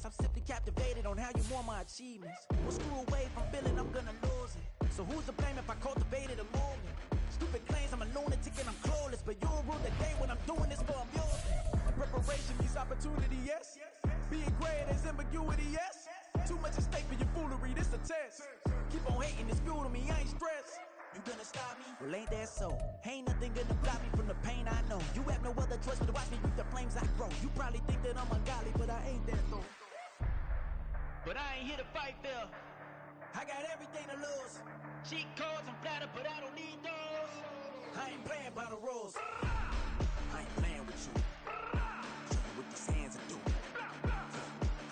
I'm simply captivated on how you want my achievements. Well, screw away from feeling I'm gonna lose it. So who's to blame if I cultivated a movement? Stupid claims I'm a lunatic and I'm clueless, but you'll rule the day when I'm doing this for amusement. Preparation means opportunity, yes. Being great is ambiguity, yes. Too much at stake for your foolery, this a test. Keep on hating, it's fuel to me, I ain't stressed. You gonna stop me? Well, ain't that so? Ain't nothing gonna block me from the pain I know. You have no other choice but to watch me reap the flames I grow. You probably think that I'm ungodly, but I ain't that though. But I ain't here to fight fair. I got everything to lose. Cheat codes, I'm flattered, but I don't need those. I ain't playing by the rules. I ain't playing with you. Show you what these hands are doing.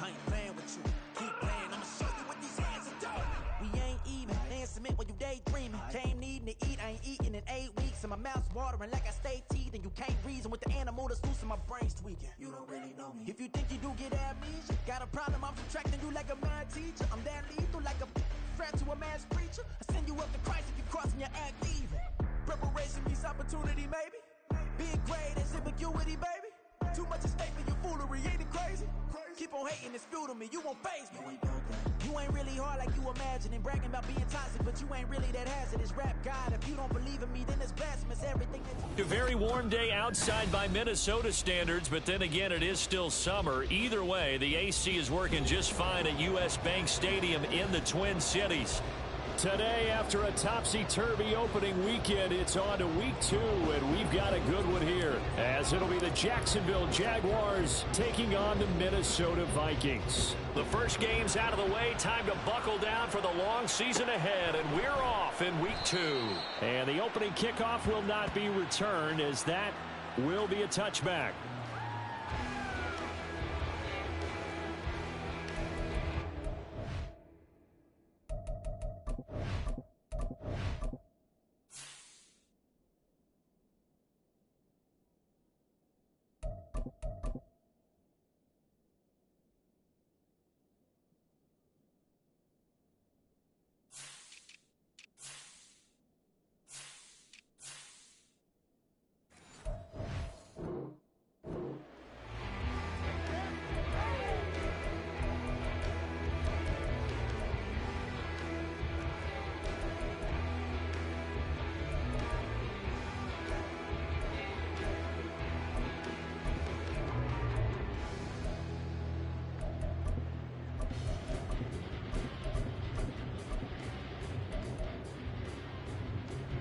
I ain't playing with you. Keep playing, I'ma show you what these hands are doing. We ain't even. Laying cement while you daydreaming. Came needing to eat, I ain't eating in 8 weeks. And my mouth's watering like I stay teeth. And you can't reason with the animal that's loose and my brain's tweaking. You don't really know me. If you think you do get amnesia, got a problem, I'm subtracting you like a mad teacher. I'm that lethal like a threat to a mass preacher. I send you up to Christ if you crossing your act evil. Preparation means opportunity, maybe. Being great is ambiguity, baby. Too much at stake for your foolery, ain't it crazy? Keep on hating, it's fuel to me, you won't faze me. You ain't really hard like you imagining. Bragging about being toxic, but you ain't really that hazardous. Rap God, if you don't believe in me, then it's blasphemous. Everything that A very warm day outside by Minnesota standards, but then again, it is still summer. Either way, the AC is working just fine at U.S. Bank Stadium in the Twin Cities. Today, after a topsy-turvy opening weekend, it's on to week 2, and we've got a good one here, as it'll be the Jacksonville Jaguars taking on the Minnesota Vikings. The first game's out of the way, time to buckle down for the long season ahead, and we're off in week 2. And the opening kickoff will not be returned, as that will be a touchback.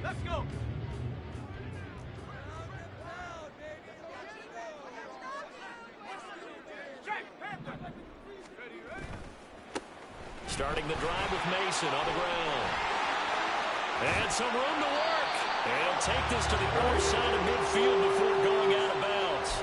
Let's go! Starting the drive with Mason on the ground. And some room to work. And he'll take this to the other side of midfield before going out of bounds.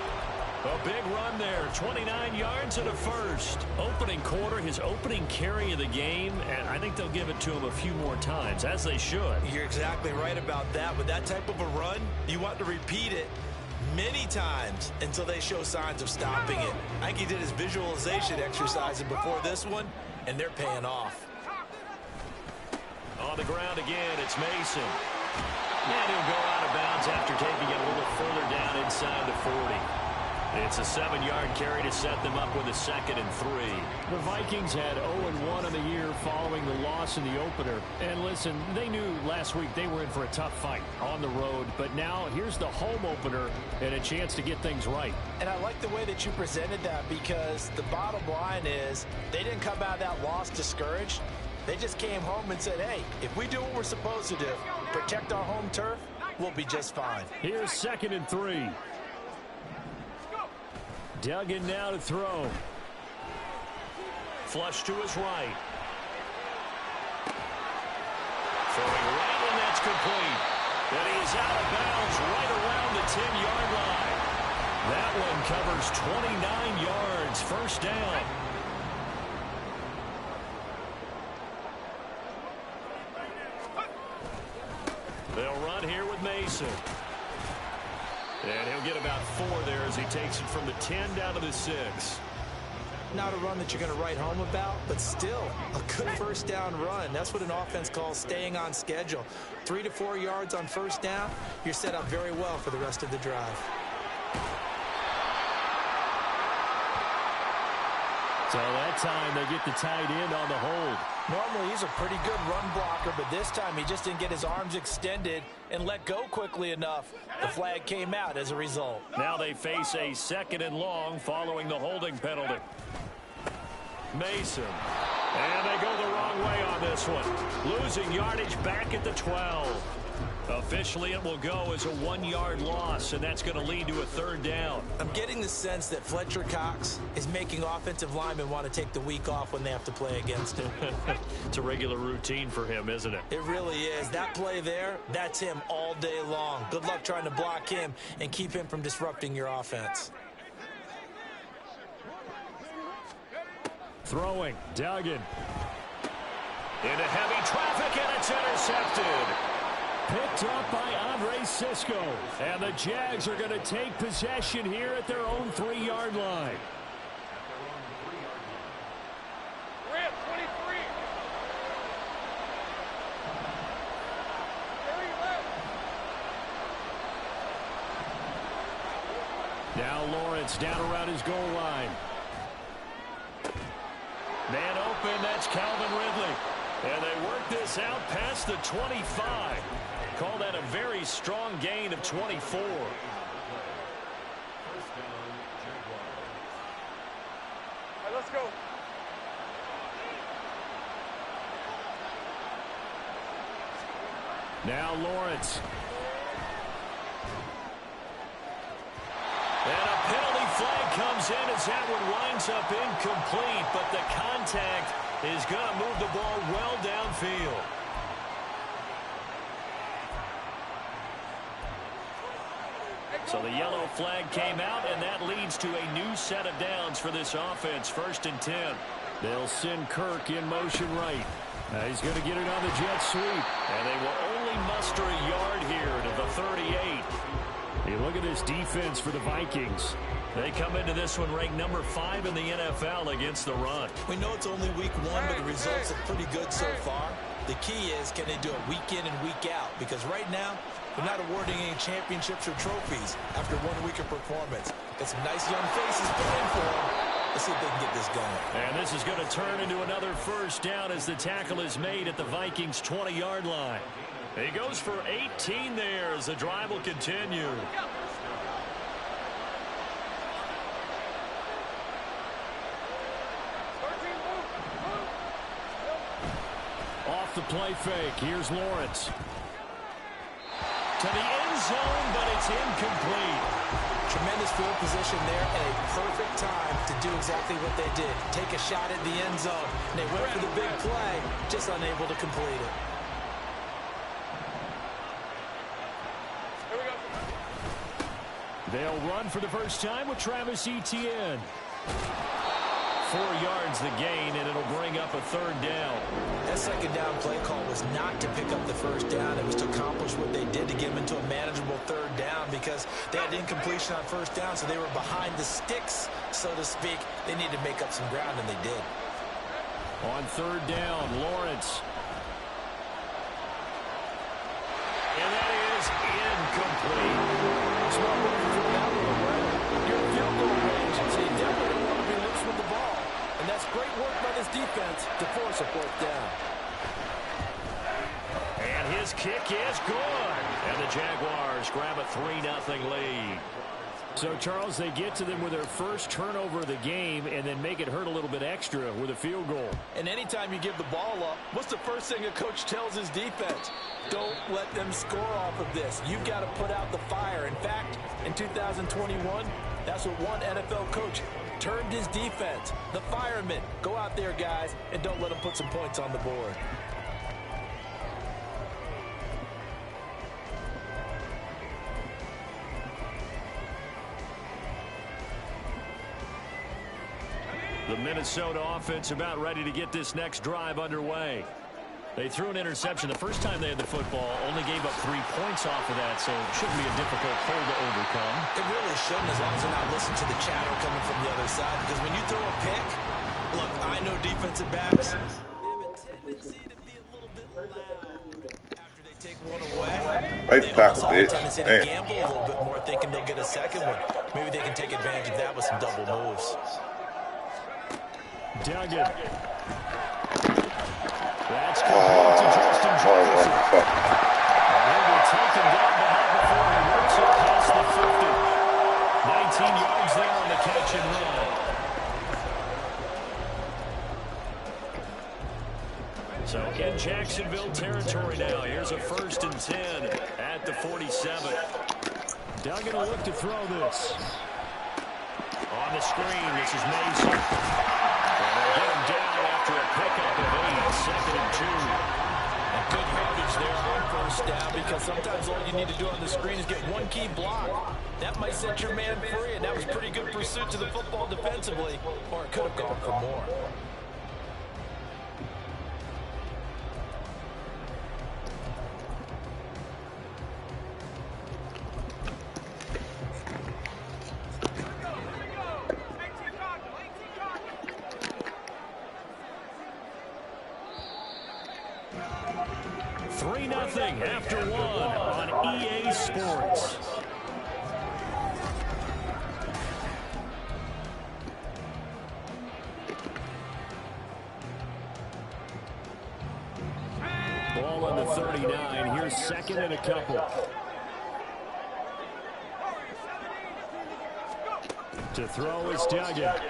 A big run there, 29 yards and a first. Opening quarter, his opening carry of the game, and I think they'll give it to him a few more times, as they should. You're exactly right about that. With that type of a run, you want to repeat it many times until they show signs of stopping it. I think he did his visualization exercises before this one, and they're paying off. On the ground again, it's Mason. And he'll go out of bounds after taking it a little further down inside the 40. It's a 7-yard carry to set them up with a 2nd and 3. The Vikings had 0-1 on the year following the loss in the opener. And listen, they knew last week they were in for a tough fight on the road. But now here's the home opener and a chance to get things right. And I like the way that you presented that, because the bottom line is they didn't come out of that loss discouraged. They just came home and said, hey, if we do what we're supposed to do, protect our home turf, we'll be just fine. Here's 2nd and 3. Duggan now to throw. Flush to his right. Throwing right, and that's complete. And he is out of bounds right around the 10-yard line. That one covers 29 yards. First down. They'll run here with Mason. And he'll get about 4 there as he takes it from the 10 down to the 6. Not a run that you're going to write home about, but still a good first down run. That's what an offense calls staying on schedule. 3 to 4 yards on first down, you're set up very well for the rest of the drive. So that time they get the tight end on the hold. Normally he's a pretty good run blocker, but this time he just didn't get his arms extended and let go quickly enough. The flag came out as a result. Now they face a 2nd and long following the holding penalty. Mason. And they go the wrong way on this one. Losing yardage back at the 12. Officially, it will go as a 1-yard loss, and that's going to lead to a 3rd down. I'm getting the sense that Fletcher Cox is making offensive linemen want to take the week off when they have to play against him. It's a regular routine for him, isn't it? It really is. That play there, that's him all day long. Good luck trying to block him and keep him from disrupting your offense. Throwing, Duggan. Into heavy traffic, and it's intercepted. Picked up by Andre Sisco. And the Jags are going to take possession here at their own 3-yard line. We're at 23. Now Lawrence down around his goal line. Man open, that's Calvin Ridley. And they work this out past the 25. Call that a very strong gain of 24. All right, let's go. Now Lawrence. And a penalty flag comes in as that one winds up incomplete, but the contact is going to move the ball well downfield. So the yellow flag came out, and that leads to a new set of downs for this offense. 1st and 10. They'll send Kirk in motion right. He's going to get it on the jet sweep. And they will only muster a yard here to the 38. You look at this defense for the Vikings. They come into this one ranked number 5 in the NFL against the run. We know it's only week 1, but the results are pretty good so far. The key is, can they do it week in and week out? Because right now, they're not awarding any championships or trophies after 1 week of performance. Got some nice young faces playing for them. Let's see if they can get this going. And this is going to turn into another 1st down as the tackle is made at the Vikings' 20-yard line. He goes for 18 there as the drive will continue. Off the play fake. Here's Lawrence. To the end zone, but it's incomplete. Tremendous field position there and a perfect time to do exactly what they did. Take a shot at the end zone. And they went for the big play, just unable to complete it. Here we go. They'll run for the first time with Travis Etienne. 4 yards the gain, and it'll bring up a 3rd down. That 2nd down play call was not to pick up the 1st down. It was to accomplish what they did to get them into a manageable 3rd down because they had incompletion on 1st down, so they were behind the sticks, so to speak. They needed to make up some ground, and they did. On 3rd down, Lawrence. And that is incomplete. It's not working for that one already. You're in field goal range, so you definitely don't want to be loose with the ball. And that's great work by this defense to force a 4th down. And his kick is good. And the Jaguars grab a 3-0 lead. So, Charles, they get to them with their first turnover of the game and then make it hurt a little bit extra with a field goal. And anytime you give the ball up, what's the first thing a coach tells his defense? Don't let them score off of this. You've got to put out the fire. In fact, in 2021, that's what one NFL coach termed his defense. The firemen. Go out there, guys, and don't let them put some points on the board. The Minnesota offense about ready to get this next drive underway. They threw an interception the first time they had the football, only gave up 3 points off of that, so it shouldn't be a difficult hole to overcome. It really shouldn't, as long as they're not listening to the chatter coming from the other side, because when you throw a pick, look, I know defensive backs have a tendency to be a little bit loud after they take one away. They also have a tendency to gamble a little bit more, thinking they'll get a second one. Maybe they can take advantage of that with some double moves. Duggan. That's complete to Justin Jefferson. And he'll be taken down behind before he works it past the 50. 19 yards there on the catch and run. So in Jacksonville territory now. Here's a 1st and 10 at the 47. Duggan will look to throw this. On the screen, this is Mason. And they'll get him down after a pickup of 8, 2nd and 2. A good yardage there on 1st down, because sometimes all you need to do on the screen is get one key block. That might set your man free, and that was pretty good pursuit to the football defensively, or it could have gone for more. After 1 on EA Sports. Ball on the 39. Here's 2nd and a couple. To throw is Duggan.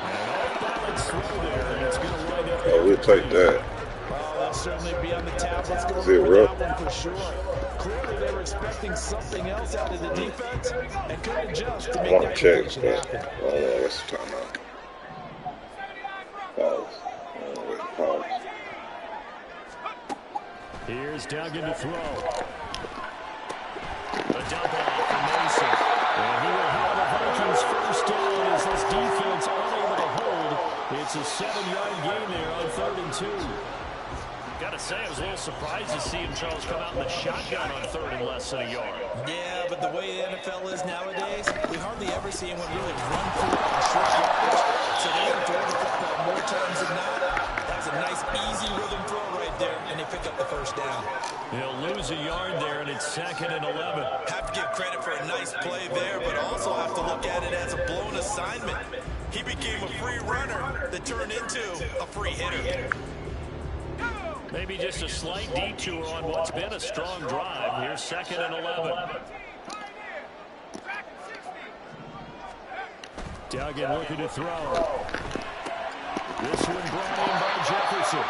And off-balance throw there, and it's going to wind up. Oh, we'll take that. Certainly be on the tablets going for that one for sure. Clearly they were expecting something else out of the defense and couldn't adjust to make that completion happen. Oh, what's the time now? Pause. Here's Duggan to throw. A dump off for Mason. And he will have the Vikings 1st down as this defense unable to hold. It's a 7-yard gain there on 3rd and 2. Got to say, I was a little surprised to see him, Charles, come out in the shotgun on 3rd and less than a yard. Yeah, but the way the NFL is nowadays, we hardly ever see anyone really run through it in short yardage. So they have to throw the football more times than not. That was a nice, easy rhythm throw right there, and they pick up the 1st down. They'll lose a yard there, and it's 2nd and 11. Have to give credit for a nice play there, but also have to look at it as a blown assignment. He became a free runner that turned into a free hitter. Maybe just a slight detour on what's been a strong drive. Here's 2nd and 11. Duggan looking to throw. This one brought in by Jefferson.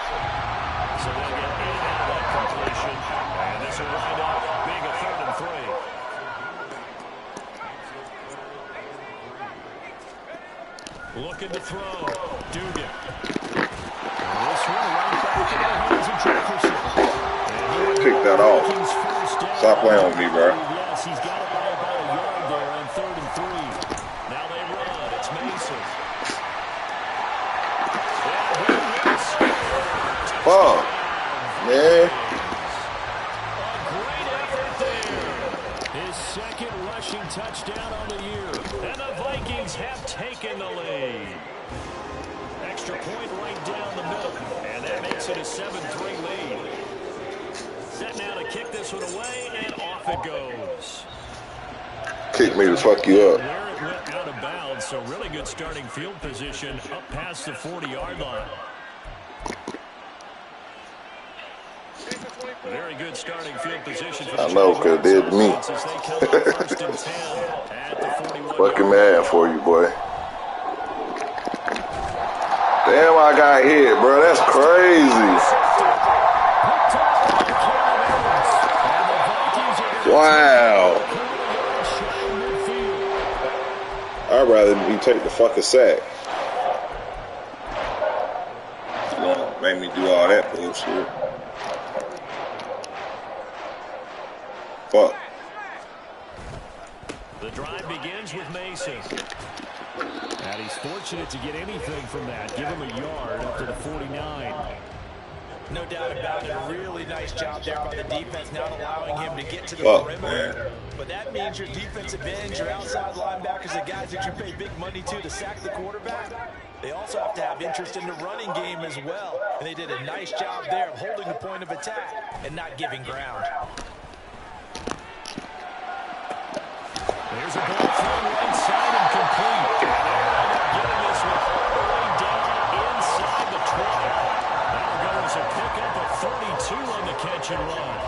So they'll get 8 out of that completion. And this will wind up being a 3rd and 3. Looking to throw. Duggan. This one right back in the hands of Jefferson. Kick that off. Stop playing with me, bro. Yes, he's got it by about a yard there on 3rd and 3. Now they run. It's Mason. Fuck, man. A great effort there. His 2nd rushing touchdown on the year. And the Vikings have taken the lead. Extra point right down the middle. And that makes it a 7-3 lead. Set now to kick this one away, and off it goes. Kick me to fuck you up. There it went out of bounds, so really good starting field position up past the 40-yard line. Very good starting field position for the I know, because it did to me. Fucking mad for you, boy. Damn, I got hit, bro. That's crazy. Wow. I'd rather me take the fucking sack. You know, make me do all that bullshit. Fuck. The drive begins with Mason. And he's fortunate to get anything from that. Give him a yard up to the 49. No doubt about it. A really nice job there by the defense, not allowing him to get to the perimeter. Man. But that means your defensive ends, your outside linebackers, the guys that you pay big money to sack the quarterback, they also have to have interest in the running game as well. And they did a nice job there of holding the point of attack and not giving ground. There's a ball thrown right side and complete. possession run.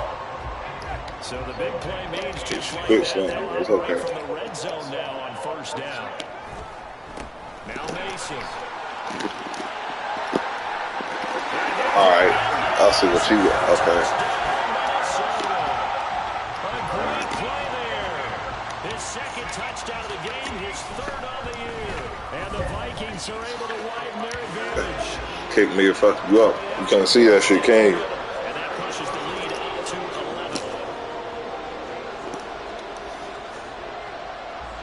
So the big play means just like Good that. swing. They'll It's operate okay. from the red zone now on first down. Now Mason. All right. I'll see what you got. Okay. A great play there. His second touchdown of the game, his third on the year. And the Vikings are able to widen their advantage. Kick me or fuck you up. You can't see that shit, can you? And that pushes the lead out to 11.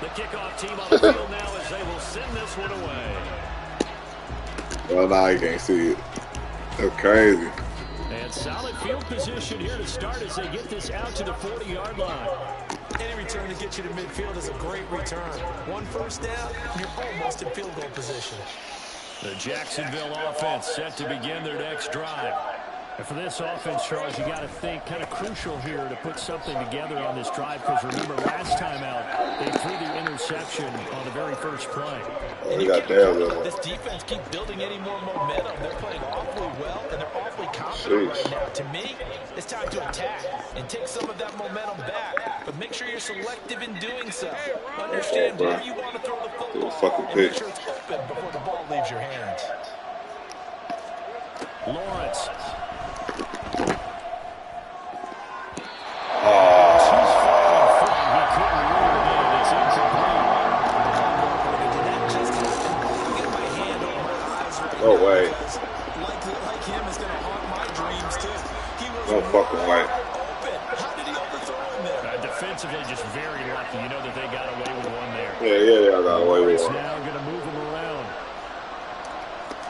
The kickoff team on the field now as they will send this one away. Well, now you can't see it. That's crazy. And solid field position here to start as they get this out to the 40-yard line. Any return to get you to midfield is a great return. One first down, you're almost in field goal position. The Jacksonville offense set to begin their next drive. And for this offense, Charles, you got to think kind of crucial here to put something together on this drive because remember last time out, they threw the interception on the very first play. Oh, he got there, though. This defense keep building any more momentum. They're playing awfully well, and they're awfully confident right now. To me, it's time to attack and take some of that momentum back. But make sure you're selective in doing so. Understand where you want to throw the football and make sure it's open before the ball leaves your hands. Lawrence. No way. Like him is going to haunt my dreams too. He was No fucking way. open. How did he overthrow him there? Defensively, just very lucky. You know that they got away with one there. Yeah, I got away with It's one. now going to move him around.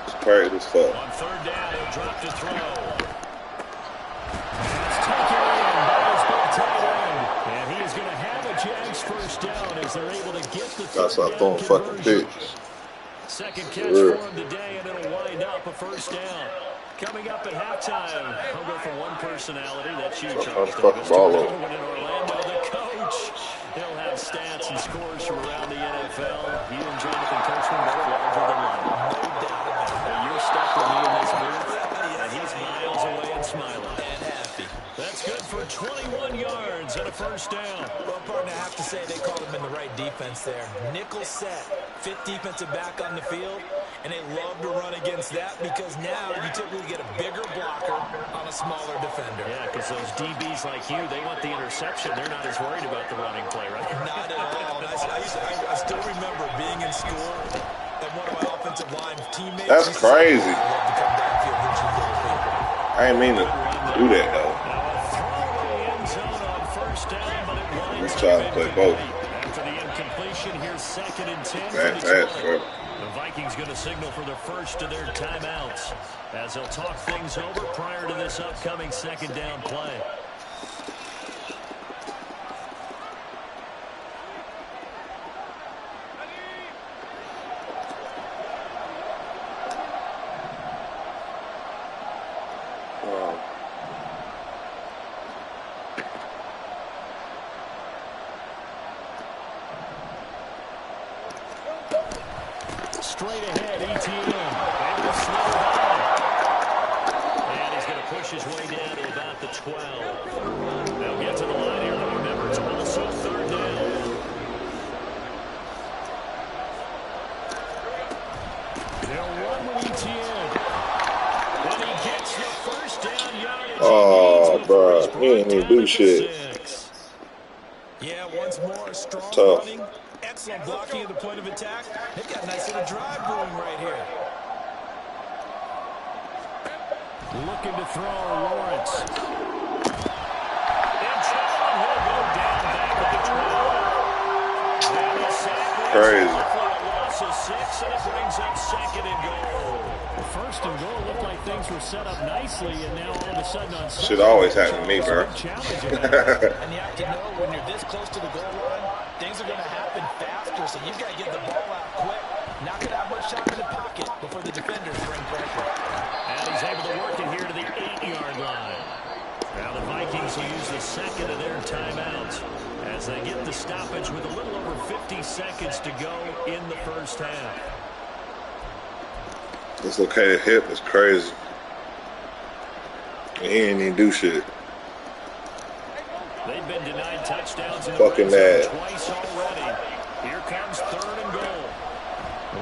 It's crazy as fuck. On third down, he'll drop to throw. It's taken in by his big tight end. And he is going to have a Jags first down as they're able to get the Gotta stop third down throwing fucking conversion. picks. Second catch for him today, and it'll wind up a first down. Coming up at halftime, I'll go for one personality. That's you, Charles fucking ball over. When in Orlando, the coach. He'll have stats and scores from around the NFL. You and Jonathan Coachman both larger than life. No doubt about it. You're stuck with me in this booth, and he's miles away and smiling. And happy. That's good for 21 yards and a first down. Well, partner, I have to say they called him in the right defense there. Nickel set, fifth defensive back on the field, and they love to run against that because now you typically get a bigger blocker on a smaller defender. Yeah, because those DBs like you, they want the interception. They're not as worried about the running play, right? Not at all. I still remember being in school and one of my offensive line teammates. That's crazy. Love to come downfield and hit you little people. I ain't mean to do that, though. Let's try to play both. After the incompletion, here's 2nd and 10. That's The Vikings going to signal for the first of their timeouts as they'll talk things over prior to this upcoming second down play. Straight ahead, ETN. Able to slow down. And he's going to push his way down to about the 12. They'll get to the line here. Remember, it's also third down. They'll run with ETN. And he gets the first down yardage. Oh, bro. He ain't even do shit. Yeah, once more, strong Tough. running. Excellent blocking at the point of attack. They've got a nice little drive brewing right here. Looking to throw Lawrence. And Trouble will go down back at the 12. Crazy. A loss of 6, and it brings up 2nd and goal. First and goal looked like things were set up nicely, and now all of a sudden on second. Shit always happen to me, bro. Challenging. And you have to know when you're this close to the goal line, things are going to happen faster, so you've got to get the ball out quick. Not going to have much time in the pocket before the defenders bring pressure. And he's able to work it here to the 8-yard line. Now the Vikings will use the second of their timeouts as they get the stoppage with a little over 50 seconds to go in the first half. Dislocated hip is crazy. He ain't even do shit. They've been denied touchdowns in the Fucking red zone mad. twice already. Here comes 3rd and goal.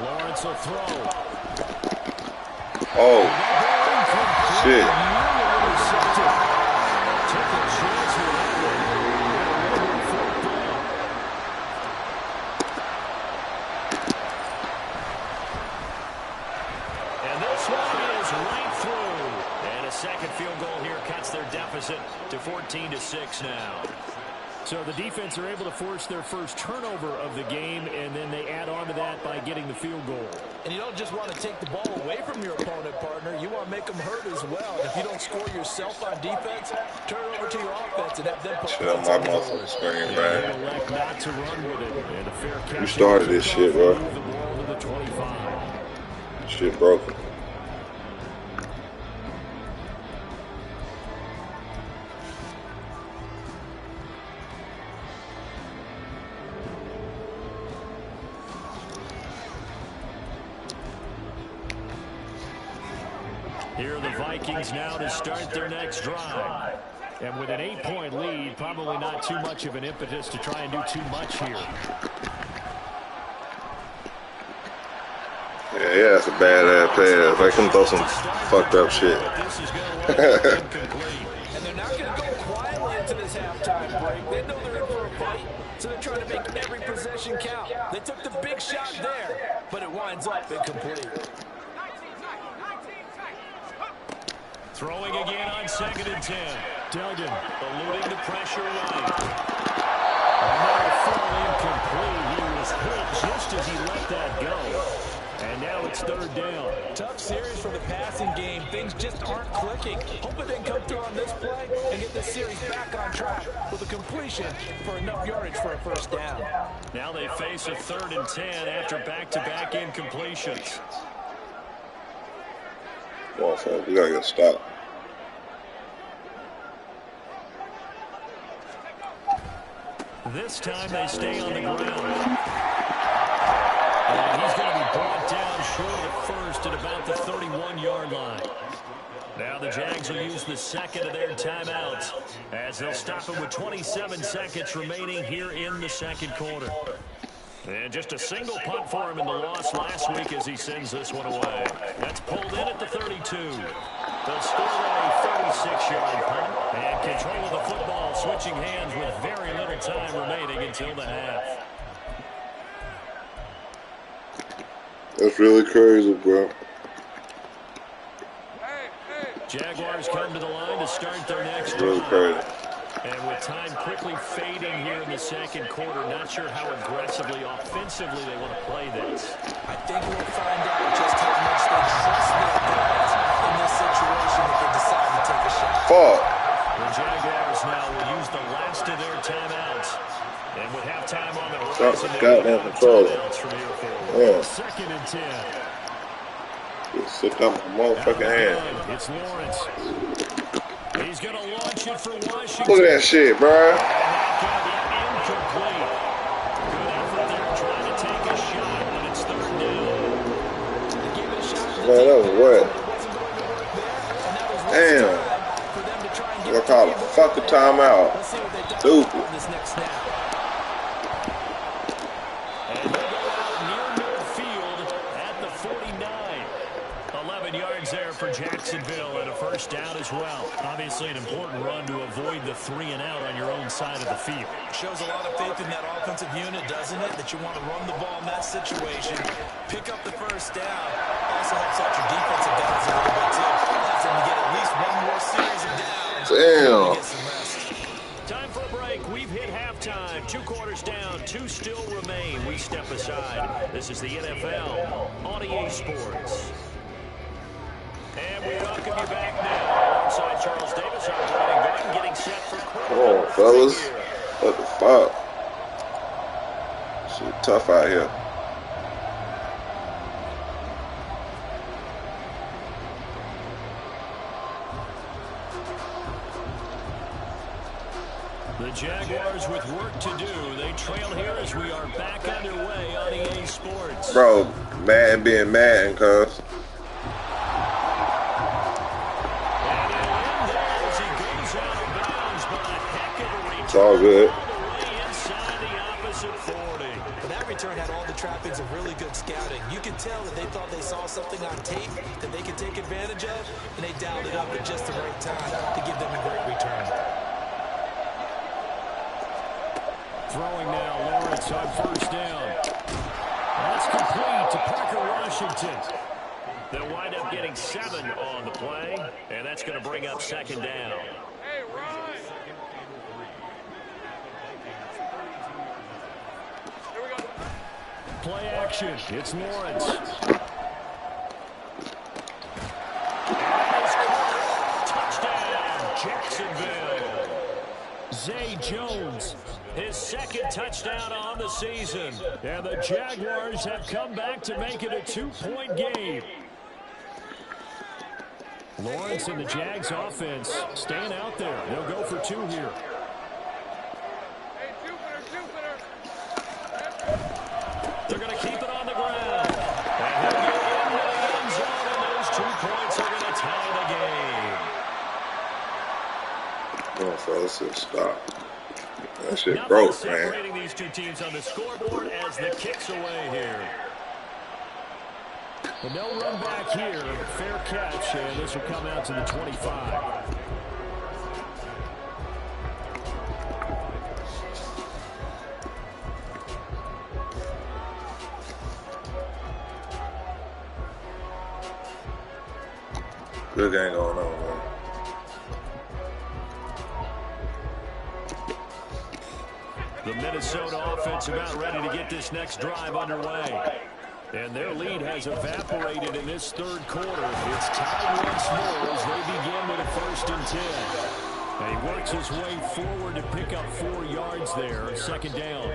Lawrence will throw. Oh, shit. Took a chance with that one. And this one is right through. And a second field goal here cuts their deficit to 14-6 now. So the defense are able to force their first turnover of the game, and then they add on to that by getting the field goal. And you don't just want to take the ball away from your opponent, partner. You want to make them hurt as well. If you don't score yourself on defense, turn it over to your offense and have them put Shit on my muscle screen, man. Elect not to run with it. And a fair catch. You started this shit, bro. Move the ball to the 25. Shit broken. Here are the Vikings now to start their next drive. And with an 8-point lead, probably not too much of an impetus to try and do too much here. Yeah, that's a badass pass. Like him throw some fucked up shit. And they're not going to go quietly into this halftime break. They know they're in for a fight, so they're trying to make every possession count. They took the big shot there, but it winds up incomplete. Throwing again on 2nd and 10. Duggan eluding the pressure right. Another throw incomplete. He was hit just as he let that go. And now it's 3rd down. Tough series for the passing game. Things just aren't clicking. Hoping they can come through on this play and get this series back on track with a completion for enough yardage for a first down. Now they face a 3rd and 10 after back-to-back incompletions. Come on, fam. We gotta get stopped. This time they stay on the ground. And he's going to be brought down short of the first at about the 31-yard line. Now the Jags will use the second of their timeouts as they'll stop him with 27 seconds remaining here in the second quarter. And just a single punt for him in the loss last week as he sends this one away. That's pulled in at the 32. They'll score a 36-yard punt and control of the football, switching hands with very little time remaining until the half. That's really crazy, bro. Jaguars come to the line to start their next That's really drive. crazy. And with time quickly fading here in the second quarter, not sure how aggressively, offensively they want to play this. I think we'll find out just how much they trust their guys in this situation if they decide to take a shot. Fuck. The Jaguars now will use the last of their timeouts. And with halftime on the horizon, they goddamn controller. timeouts from here forward. Yeah. 2nd and 10. Just sit down my motherfucking hand. It's Lawrence. He's going to launch it for Washington. Look at that shit, bro. And that got incomplete. Good effort there trying to take a shot, but it's 3rd down. Man, that was wet. Damn. I called a fucking timeout. Stupid. And they go out near midfield at the 49. 11 yards there for Jacksonville and a first down as well. Obviously an important run to avoid the 3-and-out on your own side of the field. Shows a lot of faith in that offensive unit, doesn't it? That you want to run the ball in that situation. Pick up the first down. Also helps out your defensive guys a little bit, too. Allows them to get at least one more series of downs. Damn. Get some rest. Time for a break. We've hit halftime. 2 quarters down. 2 still remain. We step aside. This is the NFL on EA Sports. And we welcome you back now. Alongside Charles Davis, I'm Brandon Gordon, getting set for Come on, fellas. What the fuck? Shit tough out here. The Jaguars with work to do. They trail here as we are back underway on EA Sports. Bro, Madden being Madden, cuz. It's all good. Inside the opposite 40. But that return had all the trappings of really good scouting. You could tell that they thought they saw something on tape that they could take advantage of, and they dialed it up at just the right time to give them a great return. Throwing now, Lawrence on first down. That's complete to Parker Washington. They'll wind up getting 7 on the play, and that's going to bring up second down. Hey, Ron. Here we go. Play action. It's Lawrence. Touchdown, Jacksonville. Zay Jones. His second touchdown on the season. And the Jaguars have come back to make it a 2-point game. Lawrence and the Jags offense staying out there. They'll go for 2 here. Hey, Jupiter. They're going to keep it on the ground. And he'll get into the end zone, and those 2 points are going to tie the game. Oh, fellas, stop. That shit Nothing broke, separating man. these 2 teams on the scoreboard as the kick's away here. But no run back here. Fair catch, and this will come out to the 25. Good game going on, man. The Minnesota offense about ready to get this next drive underway. And their lead has evaporated in this third quarter. It's tied once more as they begin with a 1st and 10. And he works his way forward to pick up 4 yards there. Second down.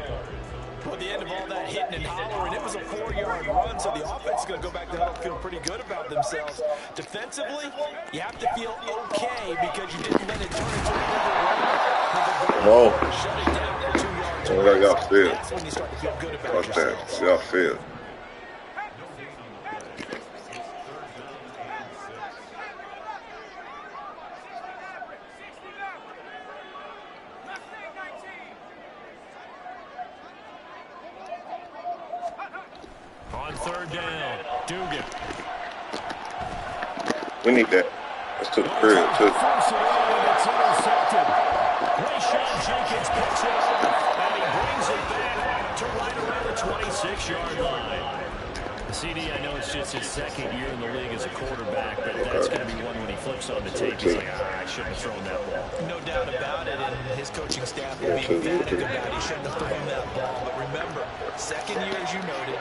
Well, at the end of all that hitting and hollering, it was a 4-yard run, so the offense is going to go back to home feel pretty good about themselves. Defensively, you have to feel okay because you didn't let it turn into a bigger run. Whoa. Shut it down for 2 yards. What I got feel? That's when you start to feel good about Fuck yourself. that. See how I feel. On 3rd down, Dugan. We need that. Let's to the crib, too. Force it in, and it's intercepted. Rayshawn Jenkins picks it up, and he brings it back to right around the 26-yard line. CD, I know it's just his 2nd year in the league as a quarterback, but that's going to be one when he flips on the tape. He's like, I shouldn't have thrown that ball. No doubt about it, and his coaching staff will be emphatic about he shouldn't have thrown that ball. But remember, 2nd year, as you noted,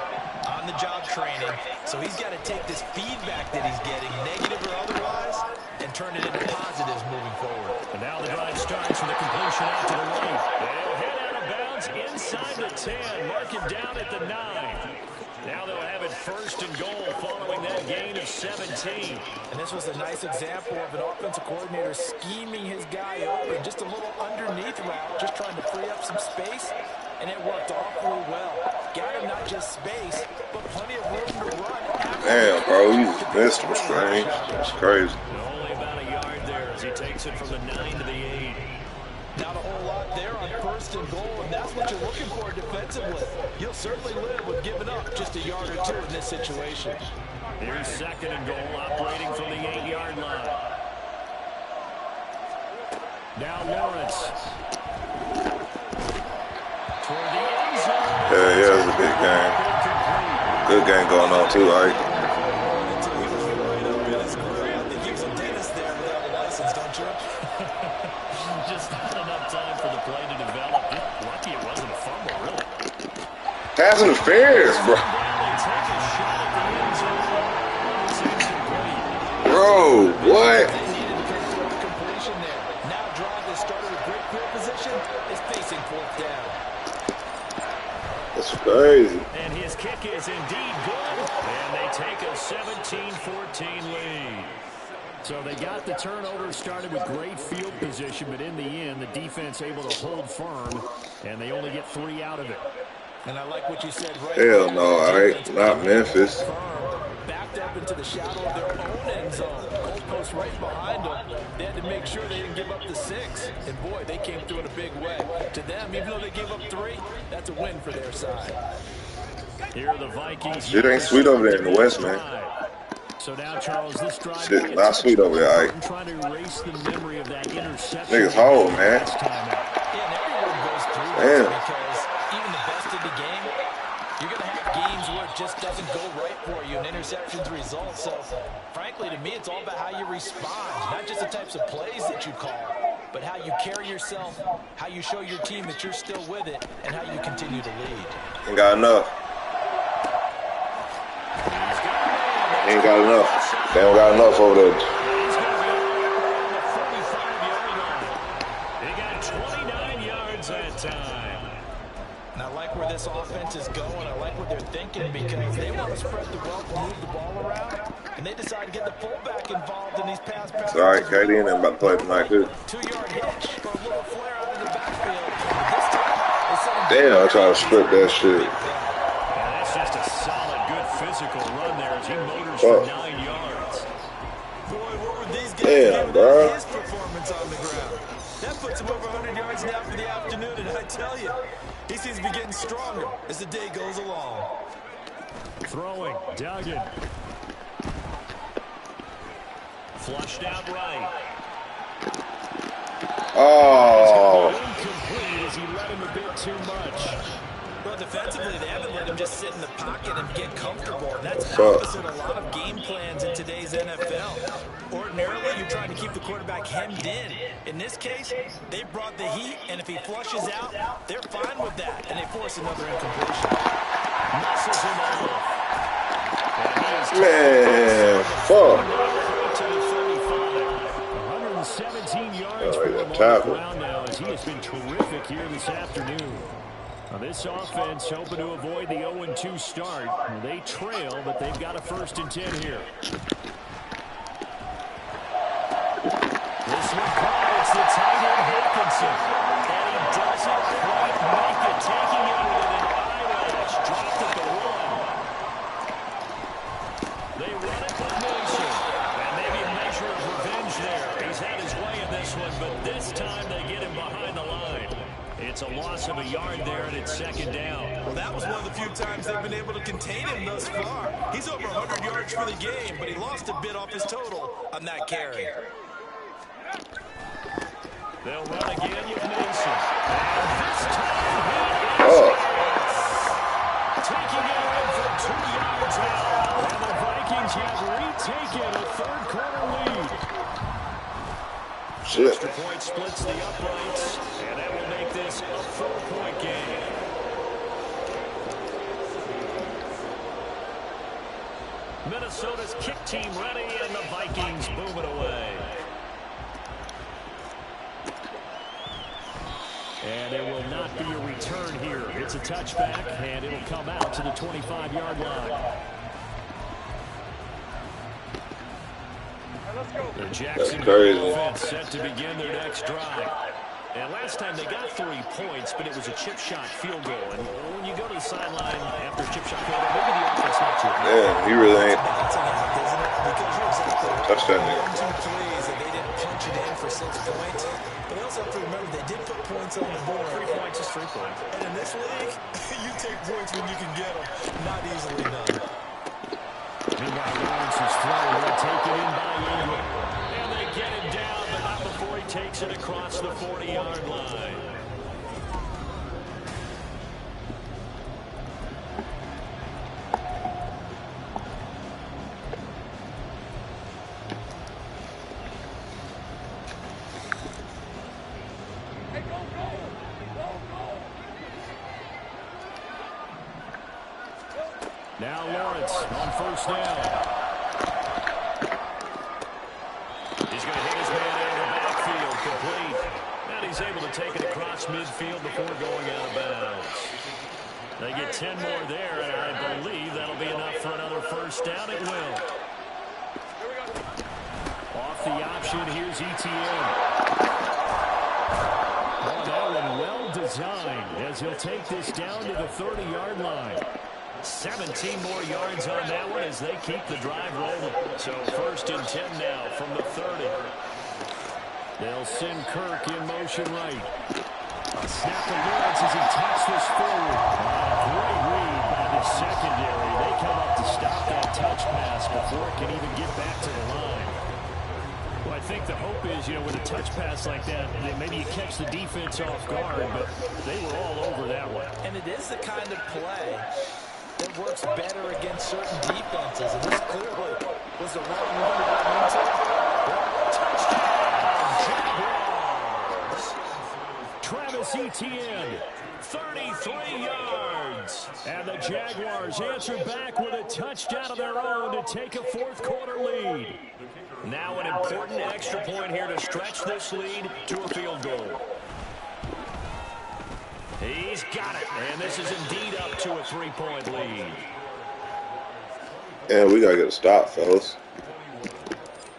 on-the-job training, so he's got to take this feedback that he's getting, negative or otherwise, and turn it into positives moving forward. And now the drive starts with a completion out to the right. They'll head out of bounds inside the 10, mark it down at the 9. Now they'll have it 1st and goal following that gain of 17. And this was a nice example of an offensive coordinator scheming his guy open, just a little underneath route, just trying to free up some space, and it worked awfully well. Got him not just space, but plenty of room to run. Damn, bro, you just missed him, Strange. It's crazy. Only about a yard there as he takes it from the 9 to the 8. Not a whole lot there on 1st and goal, and that's what you're looking for defensively. You'll certainly live with giving up just a yard or 2 in this situation. Here's 2nd and goal, operating from the 8-yard line. Now Lawrence. Toward the end zone. Yeah, it was a big game. Good game going on, too, Ike. Just not enough time for the play to develop. Lucky it wasn't a fumble, really. Pass interference, bro. Bro, what? Completion there. Now drive that started with great field position is facing 4th down. That's crazy. And his kick is indeed good. And they take a 17-14 lead. So they got the turnover started with great field position, but in the end, the defense able to hold firm, and they only get 3 out of it. And I like what you said right Hell there. no, Ike. Not Memphis. Backed up into the shadow of their own end zone. post right behind them. They had to make sure they didn't give up the 6. And, boy, they came through in a big way. To them, even though they gave up 3, that's a win for their side. Here are the Vikings. Shit ain't sweet over there in the West, man. So now, Charles, this drive shit not sweet over there, Ike. Trying to erase the memory of that interception. Niggas hold, man. Yeah, and everyone goes through this because even the best of the game, you're going to have games where it just doesn't go right for you and interceptions result. So, frankly, to me, it's all about how you respond, not just the types of plays that you call, but how you carry yourself, how you show your team that you're still with it, and how you continue to lead. Ain't got enough. Ain't got enough. They don't got enough over there. They got 29 yards that time. And I like where this offense is going. I like what they're thinking because they want to spread the wealth and move the ball around. And they decide to get the fullback involved in these pass passes. It's all right, Katie, and I'm about to play tonight, too. 2-yard hitch for a little flare out of the backfield. This time, damn, I try to strip that shit. That's just a solid, good physical run there as he motors for 9 yards. Boy, what were these guys damn, doing bro. his performance on the ground? That puts him over 100 yards now for the afternoon, and I tell you, he seems to be getting stronger as the day goes along. Throwing, Duggan. Flushed out right. Oh. Incomplete as he let him a bit too much. Well, defensively, they haven't let him just sit in the pocket and get comfortable. That's What's opposite a lot of game plans in today's NFL. Ordinarily, you're trying to keep the quarterback hemmed in. In this case, they brought the heat, and if he flushes out, they're fine with that, and they force another incompletion. Misses him over. Man, fuck. To the 35. 117 yards for him on the ground now as he has been terrific here this afternoon. Now this offense hoping to avoid the 0-2 start. They trail, but they've got a 1st and 10 here. This one caught. It's the tight end Hawkinson. And he doesn't quite make it. Taking it with an eyelash. Dropped at the 1. They run it with Mason. And maybe a measure of revenge there. He's had his way in this one, but this time they get him behind the line. It's a loss of a yard there, and it's 2nd down. Well, that was one of the few times they've been able to contain him thus far. He's over 100 yards for the game, but he lost a bit off his total on that carry. They'll run again with Mason. And this time, taking it in for 2 yards now. And the Vikings have retaken a 3rd quarter lead. Shit. Extra point splits the uprights, and that will make this a 4-point game. Minnesota's kick team ready, and the Vikings move it away. And there will not be a return here. It's a touchback, and it'll come out to the 25-yard line. The Jackson offense set to begin their next drive. And last time they got 3 points, but it was a chip shot field goal. And when you go to the sideline after a chip shot field goal, maybe the offense not too good. Yeah, he really ain't. Touch that nigga. 1-2 plays, and they didn't punch it in for 6 points. But they also have to remember they did put points on the board. 3 points is 3 points. And in this league, you take points when you can get them. Not easily done. Meanwhile, Lawrence is thrown and taken in by Ingram. And they get him down, but not before he takes it across the 40-yard line. Now Lawrence on 1st down. He's going to hit his man out of the backfield, complete. And he's able to take it across midfield before going out of bounds. They get 10 more there, and I believe that'll be enough for another 1st down. It will. Off the option, here's ETN. Oh, that one well designed as he'll take this down to the 30-yard line. 17 more yards on that one as they keep the drive rolling. So 1st and 10 now from the 30. They'll send Kirk in motion right. A snap to Lawrence as he taps this forward. Great read by the secondary. They come up to stop that touch pass before it can even get back to the line. Well, I think the hope is, with a touch pass like that, maybe you catch the defense off guard, but they were all over that one. And it is the kind of play that works better against certain defenses, and this clearly was the wrong one to run into. Touchdown, Jaguars! Travis Etienne, 33 yards. And the Jaguars answer back with a touchdown of their own to take a 4th quarter lead. Now an important extra point here to stretch this lead to a field goal. He's got it, and this is indeed up to a 3-point lead. Yeah, we gotta get a stop, fellas.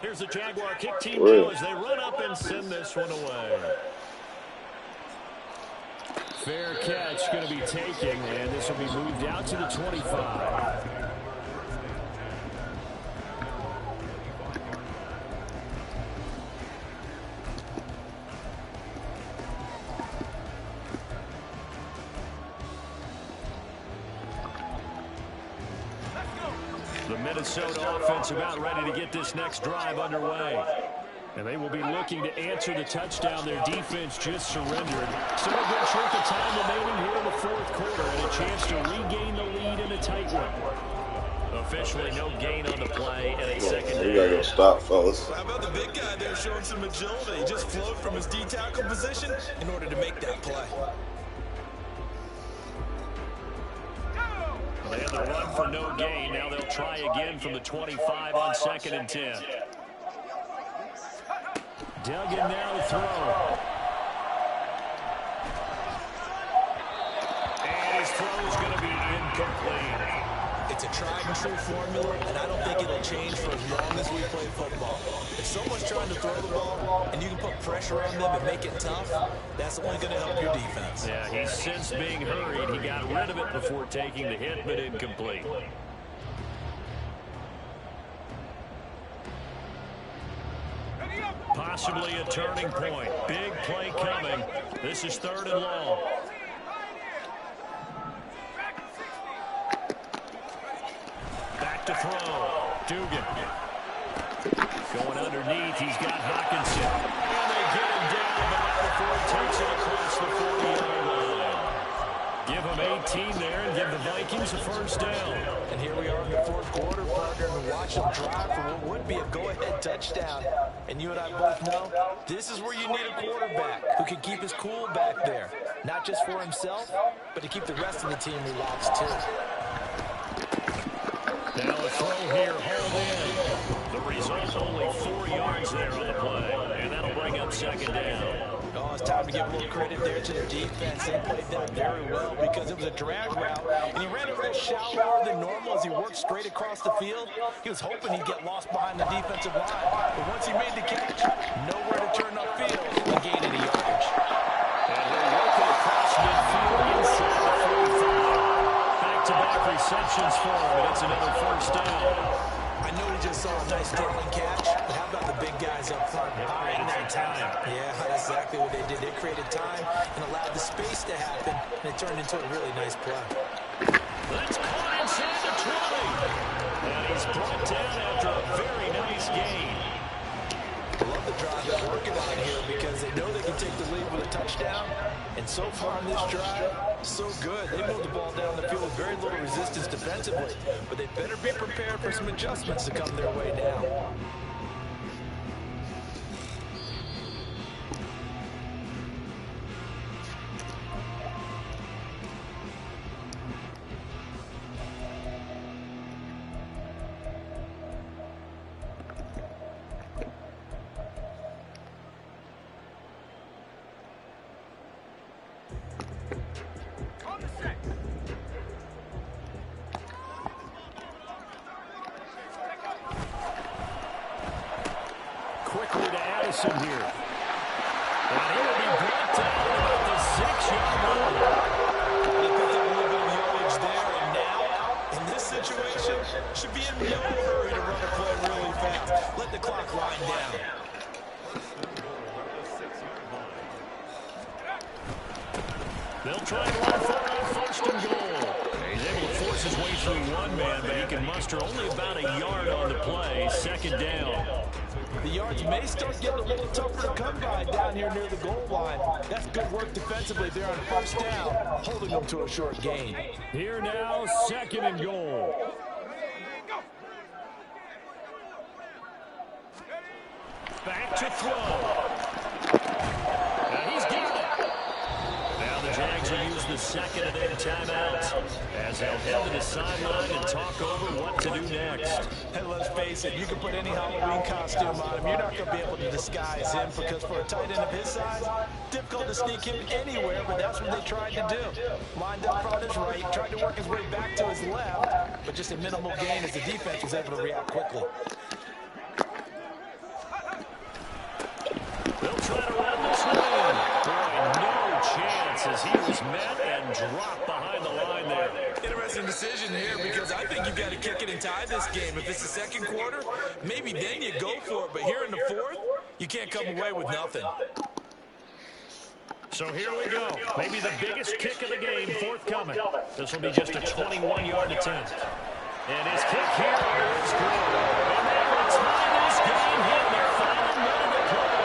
Here's the Jaguar kick team now as they run up and send this one away. Fair catch going to be taken, and this will be moved out to the 25. The Minnesota offense about ready to get this next drive underway. And they will be looking to answer the touchdown their defense just surrendered. Still a good chunk of time remaining here in the 4th quarter and a chance to regain the lead in a tight one. Officially no gain on the play and a second down. We gotta get a stop, fellas. How about the big guy there showing some agility? He just flowed from his D-tackle position in order to make that play. They had the run for no gain. Now they'll try again from the 25 on 2nd and 10. Duggan now to throw. And his throw is going to be incomplete. It's a tried and true formula, and I don't think it'll change for as long as we play football. If someone's trying to throw the ball and you can put pressure on them and make it tough, that's only going to help your defense. Yeah, he's since being hurried. He got rid of it before taking the hit, but incomplete. Possibly a turning point. Big play coming. This is 3rd and long. Back to throw. Dugan. Going underneath. He's got Hawkinson. And they get him down, but not before he takes it across the 40-yard line. Give him 18 there and give the Vikings a 1st down. And here we are in the 4th quarter, partner, and watch them drive for what would be a go-ahead touchdown. And you and I both know this is where you need a quarterback who can keep his cool back there. Not just for himself, but to keep the rest of the team relaxed too. Now a throw here, hauled in. The result, only 4 yards there on the play. And that'll bring up 2nd down. Oh, it's time to give a little credit there to the defense. They played that very well because it was a drag route, and he ran a little shallower than normal as he worked straight across the field. He was hoping he'd get lost behind the defensive line, but once he made the catch, nowhere to turn upfield and gain any yardage. And we're working across midfield inside the 45. Back-to-back receptions for him, and it's another 1st down. I know he just saw a nice throwing catch, but how about the big guys up front? Created some time. Yeah, that's exactly what they did. They created time and allowed the space to happen, and it turned into a really nice play. That's caught inside the 20. And he's brought down after a very nice gain. I love the drive they're working on here because they know they can take the lead with a touchdown. And so far on this drive, so good. They moved the ball down the field with very little resistance defensively. But they better be prepared for some adjustments to come their way now. Quickly to Addison here. And he will be brought down about the 6-yard line. They picked up a little bit of yardage there, and now should be in no hurry to run a play really fast. Let the clock wind down. They'll try to run for it on first and goal. He's able to force his way through one man, but he can muster only about a yard on the play. Second down. The yards may start getting a little tougher to come by down here near the goal line. That's good work defensively there on first down, holding them to a short gain. Here now, second and goal. Back to throw. He's got it. Now the Jags will use the second of their timeouts as they'll head to the sideline and talk over what to do next. And let's face it, you can put any Halloween costume on him. You're not going to be able to disguise him because for a tight end of his size, difficult to sneak him anywhere, but that's what they tried to do. Lined up on his right, tried to work his way back to his left, but just a minimal gain as the defense was able to react quickly. They'll try to run this one in. Boy, no chance as he was met and dropped behind the line there. Interesting decision here because I think you've got to kick it and tie this game. If it's the second quarter, maybe then you go for it. But here in the fourth, you can't come away with nothing. So here we go. Maybe the biggest kick of the game forthcoming. This will be just a 21-yard attempt. And his kick here is good. And they will tie this game here in the final minute of play.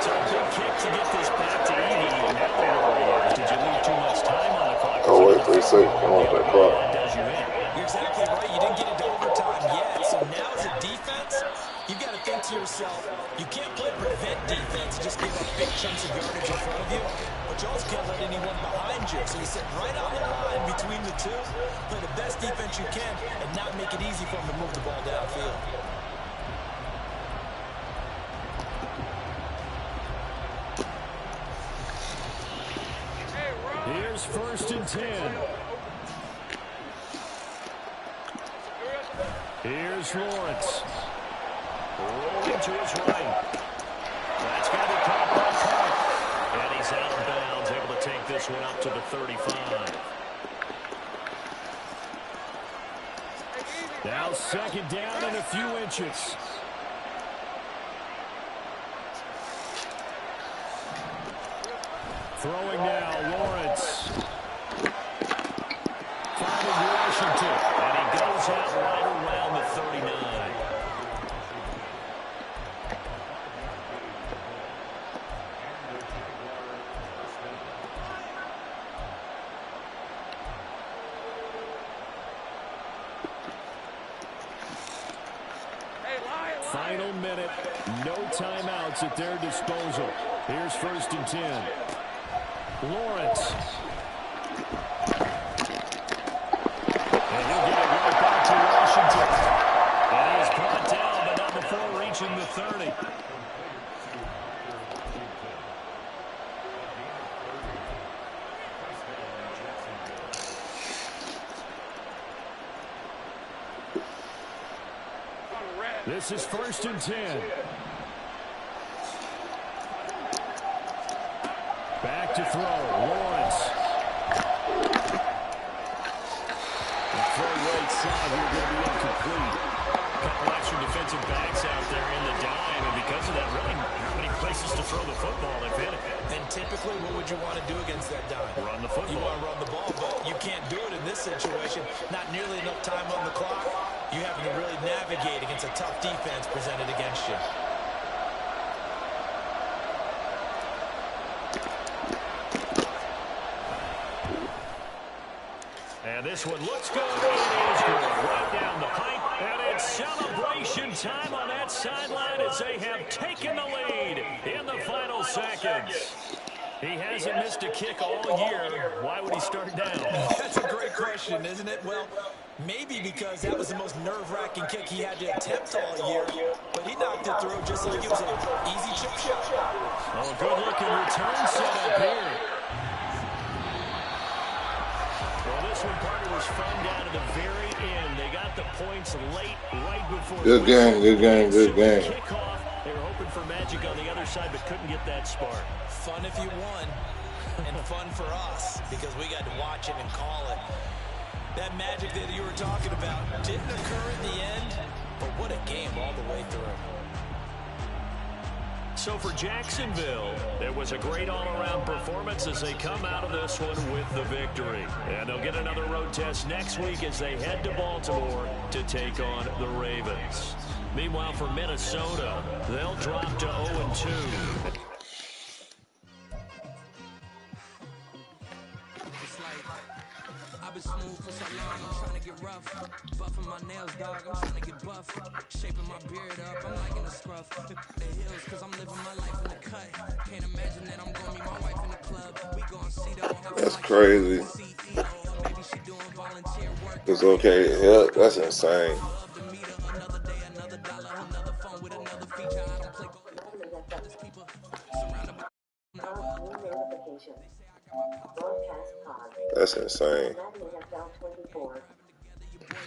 So a big kick to get this back to Edie. Now the worry is, did you leave too much time on the clock? Oh, wait, 3 seconds. Come on, that clock. Does you in. You're exactly right. You didn't get into overtime yet. So now as a defense, you've got to think to yourself, you can't play prevent defense and just give up big chunks of yardage in front of you, but you also can't let anyone behind you. So you sit right on the line between the two, play the best defense you can, and not make it easy for them to move the ball downfield. Here's first and 10. Here's Lawrence. Rolling to his right. That's going to be caught by Clark. And he's out of bounds, able to take this one up to the 35. Now second down and a few inches. Throwing now, Lawrence. Finding Washington. And he goes out right around the 39. Final minute, no timeouts at their disposal. Here's first and 10. Lawrence. And he'll get it right back to Washington. And he's brought down, but not before reaching the 30. This is first and 10. Back to throw, Lawrence. The throw right side here going to be incomplete. A couple extra defensive backs out there in the dime, and because of that, really not many places to throw the football, if any. And typically, what would you want to do against that dime? Run the football. You want to run the ball, but you can't do it in this situation. Not nearly enough time on the clock. You having to really navigate against a tough defense presented against you. And this one looks good. It is good. Right down the pipe. And it's celebration time on that sideline as they have taken the lead in the final seconds. He hasn't missed a kick all year. Why would he start down? That's a great question, isn't it? Well, maybe because that was the most nerve-wracking kick he had to attempt all year, but he knocked it through just like it was an easy chip shot. Oh, good-looking return setup here. Well, this one, Carter, was fun down to the very end. They got the points late, right before. Good game, good game, good game. Kickoff. They were hoping for magic on the other side, but couldn't get that spark. Fun if you won, and fun for us because we got to watch it and call it. That magic that you were talking about didn't occur in the end, but what a game all the way through. So for Jacksonville, it was a great all-around performance as they come out of this one with the victory. And they'll get another road test next week as they head to Baltimore to take on the Ravens. Meanwhile, for Minnesota, they'll drop to 0-2. I've been smooth for so long, I'm trying to get rough. Buffing my nails, dog, I'm trying to get buff. Shaping my beard up, I'm liking the scruff. The hills, cause I'm living my life in the cut. Can't imagine that I'm gonna meet my wife in the club. We gon' see the That's crazy. Maybe she doing volunteer work. It's okay. Yeah, that's insane. Another day, another dollar, another phone with another feature. I don't play there's people surrounded by That's insane.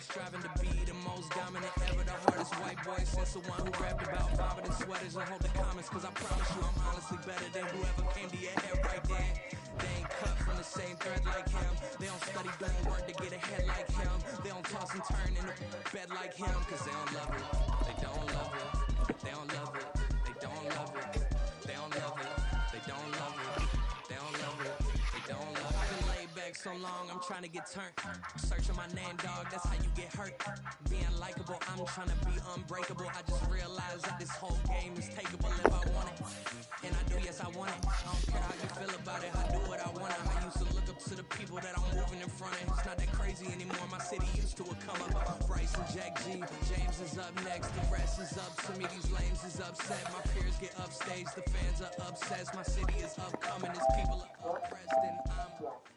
striving to be the most dominant ever, the hardest white boy since the one who rapped about vomiting sweaters and hold the comments, cause I promise you I'm honestly better than whoever came to your head right then. They ain't cut from the same thread like him. They don't study doing work to get ahead like him. They don't toss and turn in the bed like him, cause they don't love it. They don't love it. They don't love it. They don't love it. They don't love it. They don't love it. They don't love it. They don't love it. I've been laid back so long, I'm trying to get turned. Searching my name, dog, that's how you get hurt. Being likable, I'm trying to be unbreakable. I just realized that this whole game is takeable if I want it. And I do, yes, I want it. I don't care how you feel about it, I do what I want. I used to look up to the people that I'm moving in front of. It's not that crazy anymore, my city used to a come up. Bryce and Jack G, James is up next. The rest is up to me, these lames is upset. My peers get upstage, the fans are obsessed. My city is upcoming, these people are oppressed, and I'm